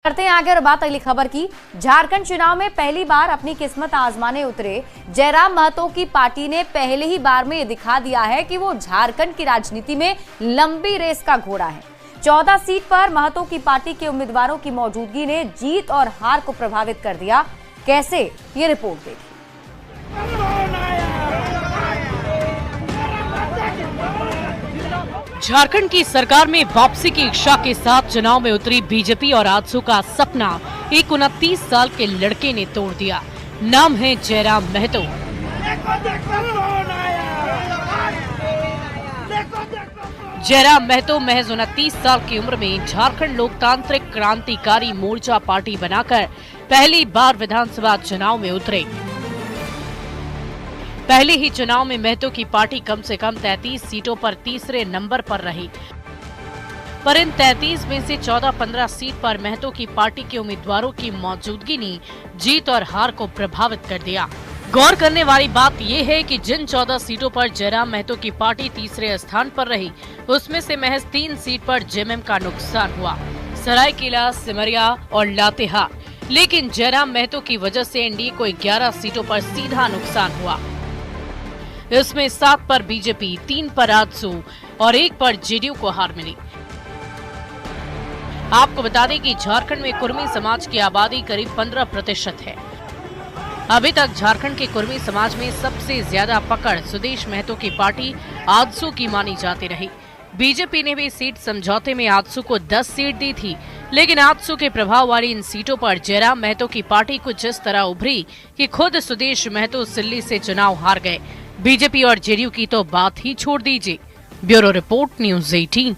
करते हैं आगे और बात अगली खबर की। झारखंड चुनाव में पहली बार अपनी किस्मत आजमाने उतरे जयराम महतो की पार्टी ने पहले ही बार में ये दिखा दिया है कि वो झारखंड की राजनीति में लंबी रेस का घोड़ा है। 14 सीट पर महतो की पार्टी के उम्मीदवारों की मौजूदगी ने जीत और हार को प्रभावित कर दिया। कैसे, ये रिपोर्ट देखिए। झारखंड की सरकार में वापसी की इच्छा के साथ चुनाव में उतरी बीजेपी और आजसू का सपना एक 29 साल के लड़के ने तोड़ दिया। नाम है जयराम महतो। जयराम महतो महज 29 साल की उम्र में झारखंड लोकतांत्रिक क्रांतिकारी मोर्चा पार्टी बनाकर पहली बार विधानसभा चुनाव में उतरे। पहले ही चुनाव में महतो की पार्टी कम से कम 33 सीटों पर तीसरे नंबर पर रही, पर इन 33 में से 14-15 सीट पर महतो की पार्टी के उम्मीदवारों की मौजूदगी ने जीत और हार को प्रभावित कर दिया। गौर करने वाली बात यह है कि जिन 14 सीटों पर जयराम महतो की पार्टी तीसरे स्थान पर रही, उसमें से महज 3 सीट पर जेएमएम का नुकसान हुआ, सरायकेला, सिमरिया और लातेहार। लेकिन जयराम महतो की वजह से एनडीए को 11 सीटों पर सीधा नुकसान हुआ। इसमें 7 पर बीजेपी, 3 पर आजसू और 1 पर जेडीयू को हार मिली। आपको बता दें कि झारखंड में कुर्मी समाज की आबादी करीब 15% है। अभी तक झारखंड के कुर्मी समाज में सबसे ज्यादा पकड़ सुदेश महतो की पार्टी आजसू की मानी जाती रही। बीजेपी ने भी सीट समझौते में आजसू को 10 सीट दी थी, लेकिन आजसू के प्रभाव वाली इन सीटों पर जयराम महतो की पार्टी कुछ इस तरह उभरी कि खुद सुदेश महतो सिल्ली से चुनाव हार गए। बीजेपी और जेडीयू की तो बात ही छोड़ दीजिए। Bureau report, news 18।